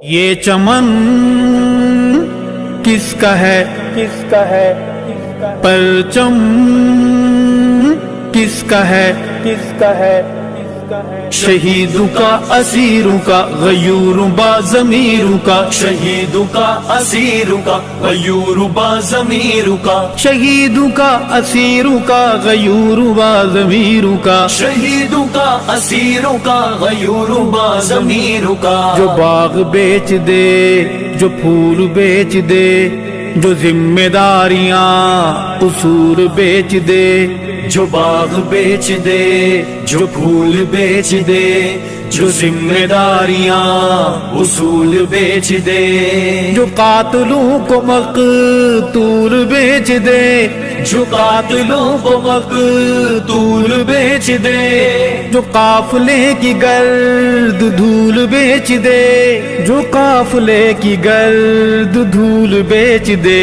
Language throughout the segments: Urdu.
یہ چمن کس کا ہے، کس کا ہے، پرچم کس کا ہے، کس کا ہے، شہیدوں کا اسیروں کا غیور با ضمیروں کا، شہیدوں کا اسیروں کا غیور با ضمیروں کا، شہیدوں کا اسیروں کا غیور با ضمیروں کا، شہیدوں کا اسیروں کا غیور با ضمیروں کا، جو باغ بیچ دے، جو پھول بیچ دے، جو ذمہ داریاں قصور بیچ دے، جو باغ بیچ دے، جو پھول بیچ دے، جو ذمہ داریاں اصول بیچ دے، جو قاتلوں کو مقتول بیچ دے، جو قاتلوں کو مقتول بیچ دے، جو قافلے کی گرد دھول بیچ دے، جو قافلے کی گرد دھول بیچ دے،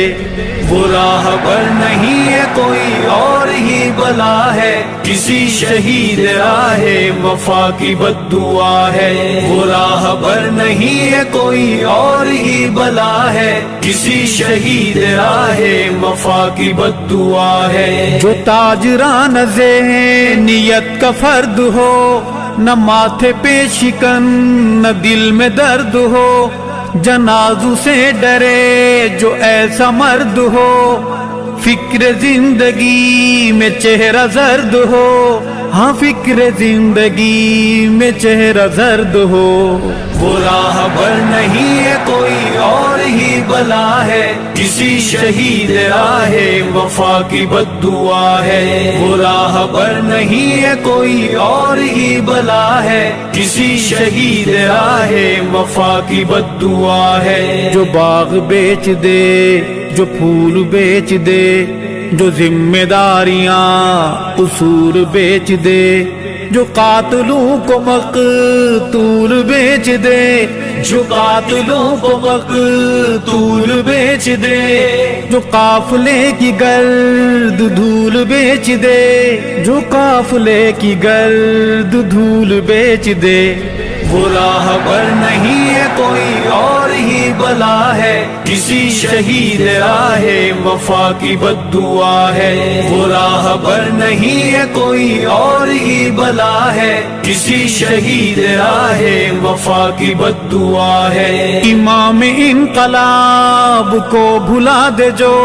وہ راہ پر نہیں ہے کوئی اور ہی بلا ہے، کسی شہید راہ وفا کی بد دعا ہے، وہ راہ پر نہیں ہے کوئی اور ہی بلا ہے، کسی شہید راہ وفا کی بد دعا ہے، جو تاجران ذہنیت کا فرد ہو، نہ ماتھے پہ شکن نہ دل میں درد ہو، جنازوں سے ڈرے جو ایسا مرد ہو، فکر زندگی میں چہرہ زرد ہو، ہاں فکر زندگی میں چہرہ زرد ہو، وہ راہ پر نہیں ہے کوئی اور ہی بلا ہے، کسی شہید راہ وفا کی بد دعا ہے، وہ راہ پر نہیں ہے کوئی اور ہی بلا ہے، کسی شہید راہ وفا کی بد دعا ہے، جو باغ بیچ دے، جو پھول بیچ دے، جو ذمہ داریاں قصور بیچ دے، جو قاتلوں کو مقتول بیچ دے، جو قاتلوں کو مقتول بیچ دے، جو قافلے کی گرد دھول بیچ دے، جو قافلے کی گرد دھول بیچ دے، وہ راہ پر نہیں ہے کوئی اور ہی بلا ہے، کسی شہید راہ وفا کی بد دعا ہے، وہ راہ پر نہیں ہے کوئی اور ہی بلا ہے، کسی شہید راہ وفا کی بد دعا ہے، امام انقلاب کو بھلا دے جو،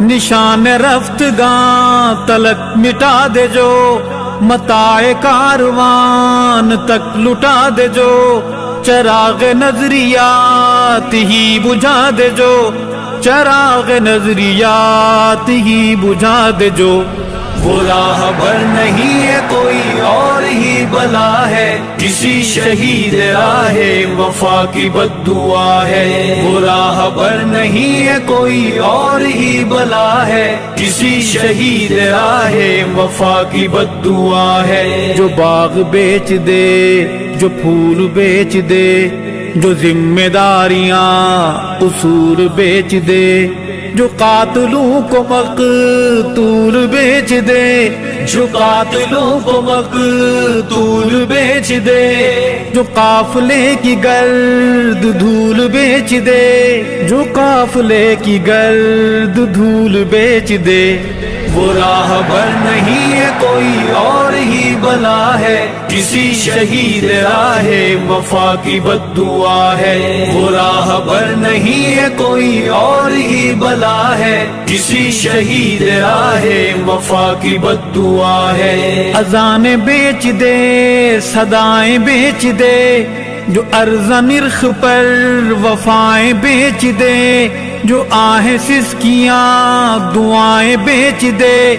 نشان رفتگاں تلک مٹا دے جو، متاع کاروان تک لٹا دے جو، چراغ نظریات ہی بجھا دے جو، چراغ نظریات ہی بجھا دے جو، وہ راہ پر نہیں ہے کوئی اور ہی بلا ہے، کسی شہید راہ وفا کی بد دعا ہے، وہ راہ پر نہیں ہے کوئی اور ہی بلا ہے، کسی شہید راہ وفا کی بد دعا ہے، جو باغ بیچ دے، جو پھول بیچ دے، جو ذمہ داریاں قصور بیچ دے، جو قاتلوں کو مقتول بیچ دے، جو قاتلوں کو مقتول بیچ دے، جو قافلے کی گرد دھول بیچ دے، جو قافلے کی گرد دھول بیچ دے، وہ راہ پر نہیں ہے کوئی اور ہی بلا ہے، کسی شہید راہ وفا کی بد دعا ہے، وہ راہ پر نہیں ہے کوئی اور ہی بلا ہے، کسی شہید راہ وفا کی بد دعا ہے، اذانیں بیچ دے، صدائیں بیچ دے، جو ارز نرخ پر وفائیں بیچ دے، جو آہیں سسکیاں دعائیں بیچ دے،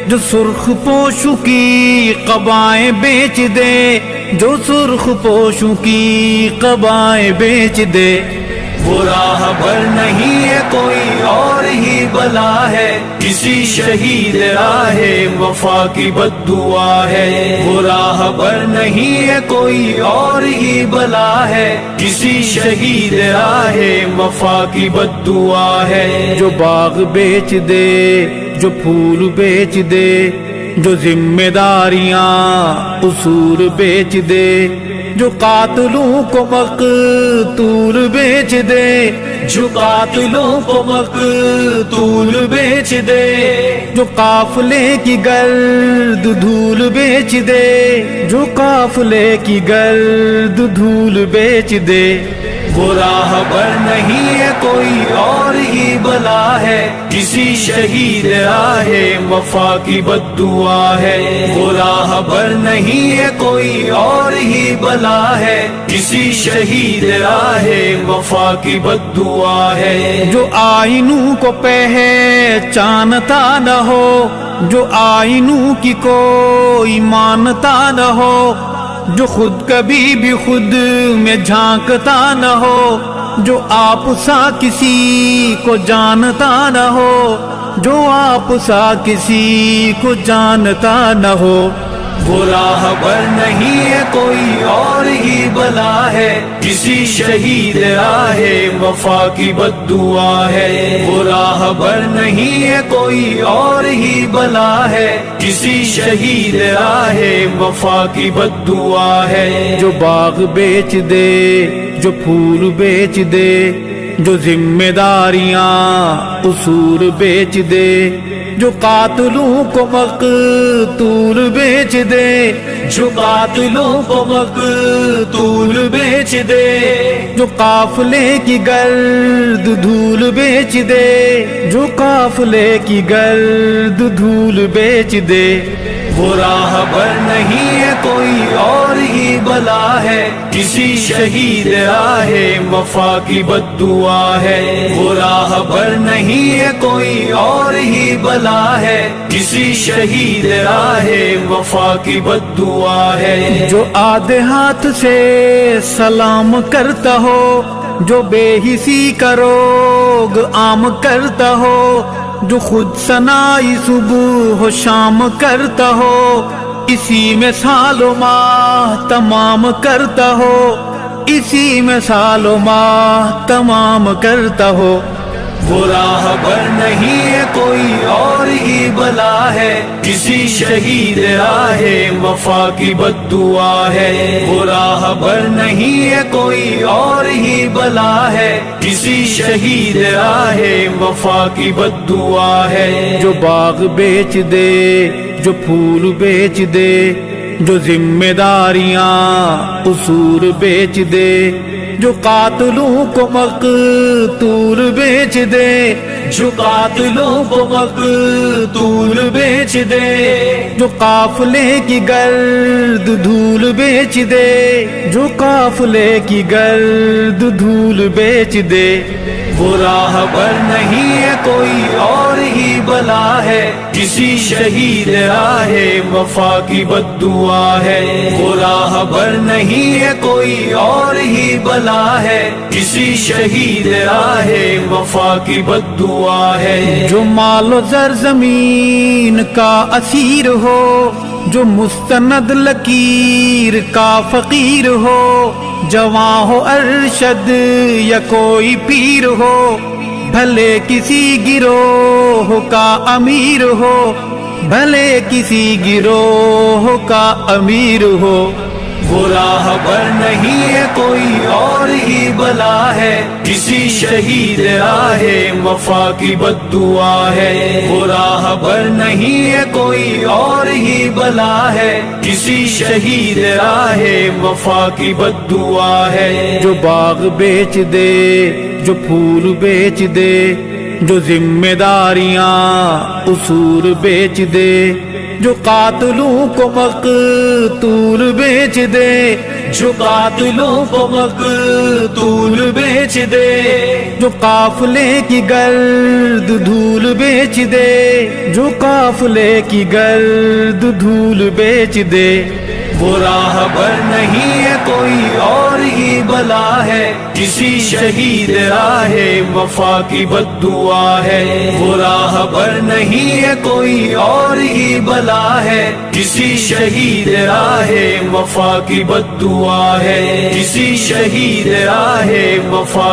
جو سرخ پوشوں کی قبائیں بیچ دے، جو سرخ پوشوں کی قبائیں بیچ دے، وہ راہ پر نہیں ہے کوئی اور ہی بلا ہے، کسی شہید راہ وفا کی بد دعا ہے، وہ راہ پر نہیں ہے کوئی اور ہی بلا ہے، کسی شہید راہ وفا کی بد دعا ہے، جو باغ بیچ دے، جو پھول بیچ دے، جو ذمہ داریاں قصور بیچ دے، جو قاتلوں کو مقتول بیچ دے، جو قاتلوں کو مقتول بیچ دے، جو قافلے کی گرد دھول بیچ دے، جو قافلے کی گرد دھول بیچ دے، وہ راہبر نہیں ہے کوئی اور ہی بلا ہے، کسی شہید راہ وفا کی بد دعا ہے۔ وہ راہبر نہیں ہے کوئی اور ہی بلا ہے، کسی شہید راہ وفا کی بد دعا ہے۔ جو آئینوں کو پہچانتا نہ ہو، جو آئینوں کی کوئی مانتا نہ ہو، جو خود کبھی بھی خود میں جھانکتا نہ ہو، جو آپ سا کسی کو جانتا نہ ہو، جو آپ سا کسی کو جانتا نہ ہو، وہ راہبر نہیں ہے کوئی اور ہی بلا ہے، کسی شہید راہ وفا کی بد دعا ہے۔ وہ راہبر نہیں ہے کوئی اور ہی بلا ہے، کسی شہید راہ وفا کی بد دعا ہے۔ جو باغ بیچ دے، جو پھول بیچ دے، جو ذمہ داریاں قصور بیچ دے، جو قاتلوں کو مقتول بیچ دے، جو قاتلوں کو مقتول بیچ دے، جو قافلے کی گرد دھول بیچ دے، جو قافلے کی گرد دھول بیچ دے، وہ راہبر نہیں ہے کوئی اور ہی بلا ہے، کسی شہید راہ وفا کی بد دعا ہے۔ وہ راہبر نہیں ہے کوئی اور ہی بلا ہے، کسی شہید راہ وفا کی بد دعا ہے۔ جو آدھے ہاتھ سے سلام کرتا ہو، جو بے حسی کا روگ عام کرتا ہو، جو خود ثنائی صبح و شام کرتا ہو، اسی میں سال و ماہ تمام کرتا ہو، اسی میں سال و ماہ تمام کرتا ہو، وہ راہبر نہیں ہے کوئی اور ہی بلا ہے، کسی شہید راہ وفا کی بد دعا ہے۔ وہ راہبر نہیں ہے کوئی اور ہی بلا ہے، کسی شہید راہ وفا کی بد دعا ہے۔ جو باغ بیچ دے، جو پھول بیچ دے، جو ذمہ داریاں قصور بیچ دے، جو قاتلوں کو مقتول بیچ دے، جو قاتلوں کو مقتول بیچ دے، جو قافلے کی گرد دھول بیچ دے، جو قافلے کی گرد دھول بیچ دے، وہ راہبر نہیں ہے کوئی اور ہی بلا ہے، کسی شہید راہ وفا کی بد دعا ہے۔ وہ راہبر نہیں ہے کوئی اور ہی بلا ہے، کسی شہید راہ وفا کی بد دعا ہے۔ جو مال و زر زمین کا اسیر ہو، جو مستند لکیر کا فقیر ہو، جواں ہو ارشد یا کوئی پیر ہو، بھلے کسی گروہ کا امیر ہو، بھلے کسی گروہ کا امیر ہو، وہ راہبر نہیں ہے کوئی اور ہی بلا ہے، کسی شہید راہ وفا کی بد دعا ہے۔ وہ راہبر نہیں ہے کوئی اور ہی بلا ہے، کسی شہید راہ وفا کی بد دعا ہے۔ جو باغ بیچ دے، جو پھول بیچ دے، جو ذمہ داریاں قصور بیچ دے، جو قاتلوں کو مقتول بیچ دے، جو قاتلوں کو مقتول بیچ دے، جو قافلے کی گرد دھول بیچ دے، جو قافلے کی گرد دھول بیچ دے، وہ راہبر نہیں ہے کوئی اور ہی بلا ہے، کسی شہید راہ وفا کی بد دعا ہے۔ وہ راہبر نہیں ہے کوئی اور ہی بلا ہے، کسی شہید راہ وفا کی بد دعا ہے، کسی شہید راہ وفا